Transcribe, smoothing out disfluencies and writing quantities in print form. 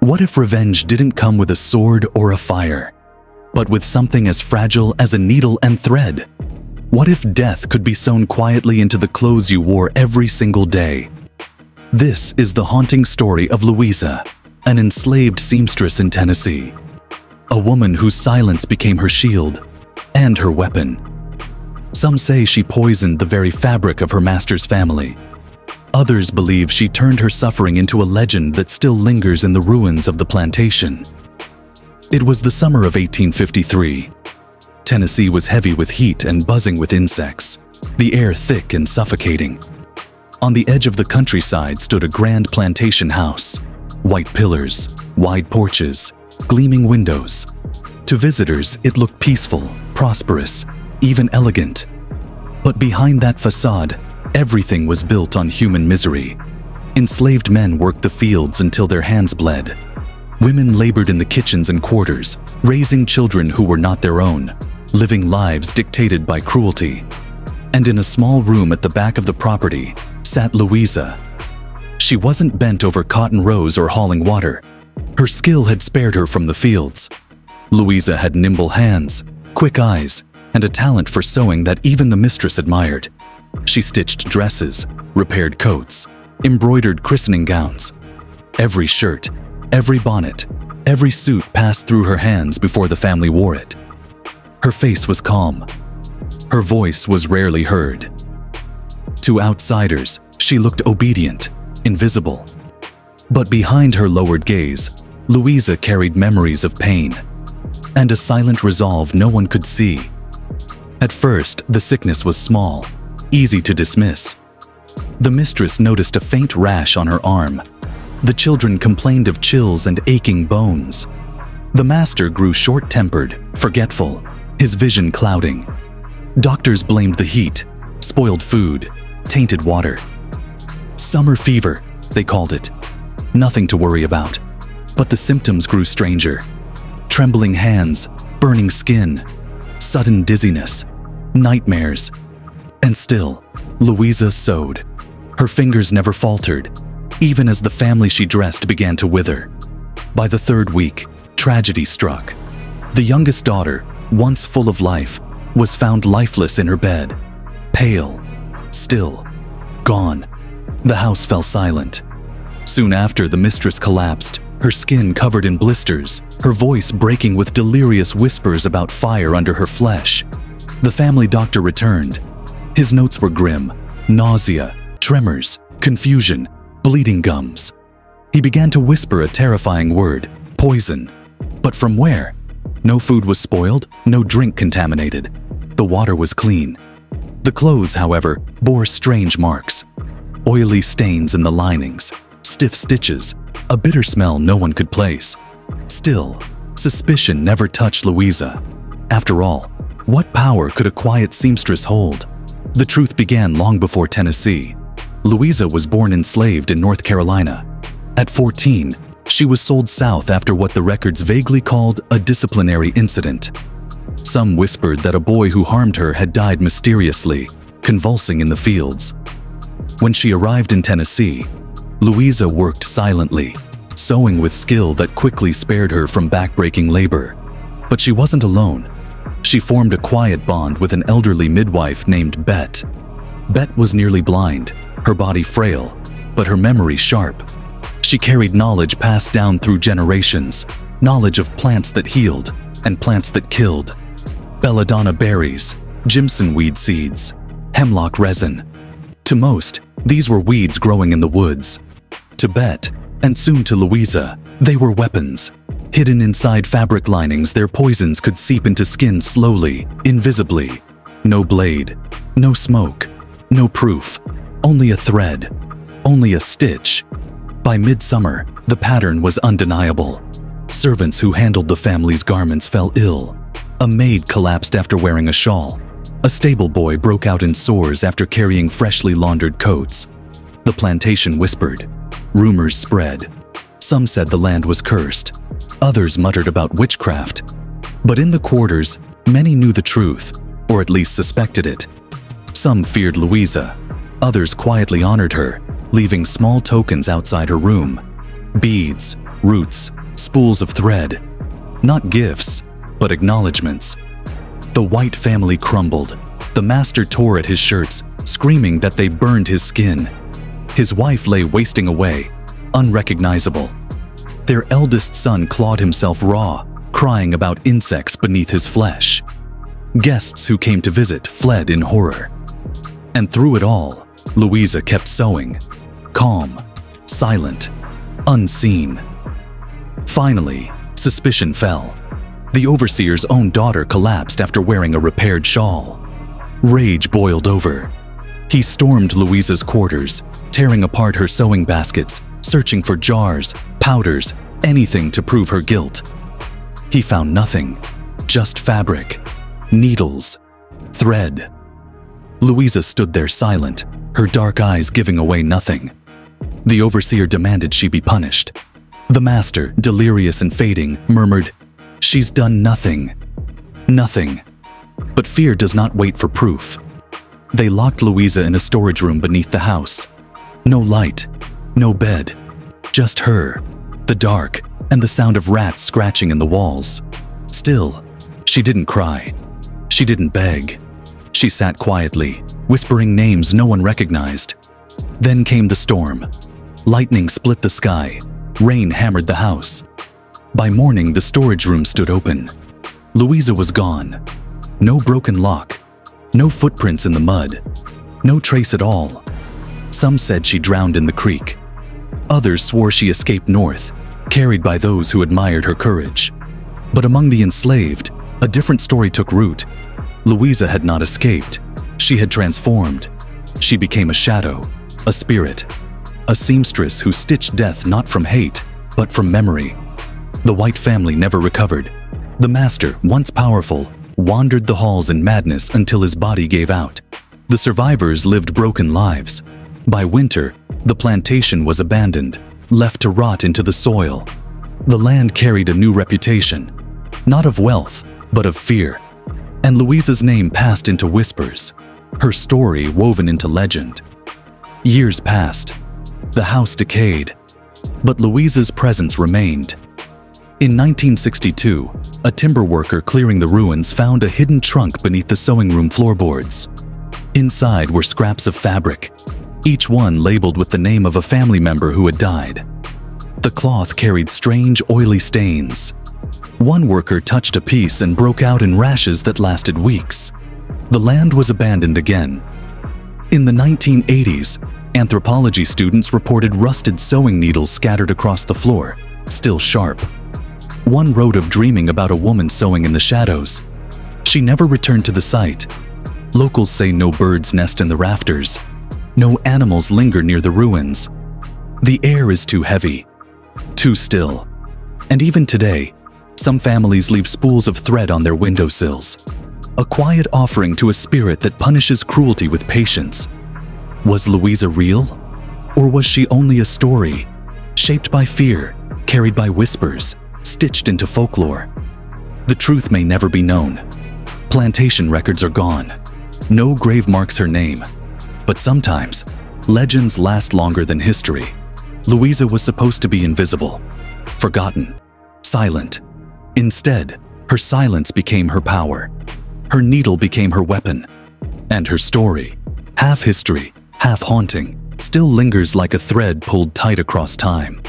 What if revenge didn't come with a sword or a fire, but with something as fragile as a needle and thread? What if death could be sewn quietly into the clothes you wore every single day? This is the haunting story of Louisa, an enslaved seamstress in Tennessee. A woman whose silence became her shield and her weapon. Some say she poisoned the very fabric of her master's family. Others believe she turned her suffering into a legend that still lingers in the ruins of the plantation. It was the summer of 1853. Tennessee was heavy with heat and buzzing with insects, the air thick and suffocating. On the edge of the countryside stood a grand plantation house. White pillars, wide porches, gleaming windows. To visitors, it looked peaceful, prosperous, even elegant. But behind that facade, everything was built on human misery. Enslaved men worked the fields until their hands bled. Women labored in the kitchens and quarters, raising children who were not their own, living lives dictated by cruelty. And in a small room at the back of the property sat Louisa. She wasn't bent over cotton rows or hauling water. Her skill had spared her from the fields. Louisa had nimble hands, quick eyes, and a talent for sewing that even the mistress admired. She stitched dresses, repaired coats, embroidered christening gowns. Every shirt, every bonnet, every suit passed through her hands before the family wore it. Her face was calm. Her voice was rarely heard. To outsiders, she looked obedient, invisible. But behind her lowered gaze, Louisa carried memories of pain and a silent resolve no one could see. At first, the sickness was small, easy to dismiss. The mistress noticed a faint rash on her arm. The children complained of chills and aching bones. The master grew short-tempered, forgetful, his vision clouding. Doctors blamed the heat, spoiled food, tainted water. Summer fever, they called it. Nothing to worry about. But the symptoms grew stranger. Trembling hands, burning skin, sudden dizziness, nightmares. And still, Louisa sewed. Her fingers never faltered, even as the family she dressed began to wither. By the third week, tragedy struck. The youngest daughter, once full of life, was found lifeless in her bed, pale, still, gone. The house fell silent. Soon after, the mistress collapsed, her skin covered in blisters, her voice breaking with delirious whispers about fire under her flesh. The family doctor returned. His notes were grim: nausea, tremors, confusion, bleeding gums. He began to whisper a terrifying word: poison. But from where? No food was spoiled, no drink contaminated. The water was clean. The clothes, however, bore strange marks. Oily stains in the linings, stiff stitches, a bitter smell no one could place. Still, suspicion never touched Louisa. After all, what power could a quiet seamstress hold? The truth began long before Tennessee. Louisa was born enslaved in North Carolina. At 14, she was sold south after what the records vaguely called a disciplinary incident. Some whispered that a boy who harmed her had died mysteriously, convulsing in the fields. When she arrived in Tennessee, Louisa worked silently, sewing with skill that quickly spared her from backbreaking labor. But she wasn't alone. She formed a quiet bond with an elderly midwife named Bet. Bet was nearly blind, her body frail, but her memory sharp. She carried knowledge passed down through generations, knowledge of plants that healed and plants that killed. Belladonna berries, Jimson weed seeds, hemlock resin. To most, these were weeds growing in the woods. To Bet, and soon to Louisa, they were weapons. Hidden inside fabric linings, their poisons could seep into skin slowly, invisibly. No blade, no smoke, no proof, only a thread, only a stitch. By midsummer, the pattern was undeniable. Servants who handled the family's garments fell ill. A maid collapsed after wearing a shawl. A stable boy broke out in sores after carrying freshly laundered coats. The plantation whispered. Rumors spread. Some said the land was cursed. Others muttered about witchcraft. But in the quarters, many knew the truth, or at least suspected it. Some feared Louisa. Others quietly honored her, leaving small tokens outside her room. Beads, roots, spools of thread. Not gifts, but acknowledgments. The White family crumbled. The master tore at his shirts, screaming that they burned his skin. His wife lay wasting away, unrecognizable. Their eldest son clawed himself raw, crying about insects beneath his flesh. Guests who came to visit fled in horror. And through it all, Louisa kept sewing, calm, silent, unseen. Finally, suspicion fell. The overseer's own daughter collapsed after wearing a repaired shawl. Rage boiled over. He stormed Louisa's quarters, tearing apart her sewing baskets, searching for jars, powders, anything to prove her guilt. He found nothing, just fabric, needles, thread. Louisa stood there silent, her dark eyes giving away nothing. The overseer demanded she be punished. The master, delirious and fading, murmured, "She's done nothing. Nothing." But fear does not wait for proof. They locked Louisa in a storage room beneath the house. No light, no bed, just her, the dark, and the sound of rats scratching in the walls. Still, she didn't cry. She didn't beg. She sat quietly, whispering names no one recognized. Then came the storm. Lightning split the sky. Rain hammered the house. By morning, the storage room stood open. Louisa was gone. No broken lock. No footprints in the mud. No trace at all. Some said she drowned in the creek. Others swore she escaped north, carried by those who admired her courage. But among the enslaved, a different story took root. Louisa had not escaped. She had transformed. She became a shadow, a spirit, a seamstress who stitched death not from hate, but from memory. The White family never recovered. The master, once powerful, wandered the halls in madness until his body gave out. The survivors lived broken lives. By winter, the plantation was abandoned, left to rot into the soil. The land carried a new reputation, not of wealth, but of fear. And Louisa's name passed into whispers, her story woven into legend. Years passed. The house decayed, but Louisa's presence remained. In 1962, a timber worker clearing the ruins found a hidden trunk beneath the sewing room floorboards. Inside were scraps of fabric, each one labeled with the name of a family member who had died. The cloth carried strange, oily stains. One worker touched a piece and broke out in rashes that lasted weeks. The land was abandoned again. In the 1980s, anthropology students reported rusted sewing needles scattered across the floor, still sharp. One wrote of dreaming about a woman sewing in the shadows. She never returned to the site. Locals say no birds nest in the rafters. No animals linger near the ruins. The air is too heavy, too still. And even today, some families leave spools of thread on their windowsills. A quiet offering to a spirit that punishes cruelty with patience. Was Louisa real? Or was she only a story, shaped by fear, carried by whispers, stitched into folklore? The truth may never be known. Plantation records are gone. No grave marks her name. But sometimes, legends last longer than history. Louisa was supposed to be invisible, forgotten, silent. Instead, her silence became her power. Her needle became her weapon. And her story, half history, half haunting, still lingers like a thread pulled tight across time.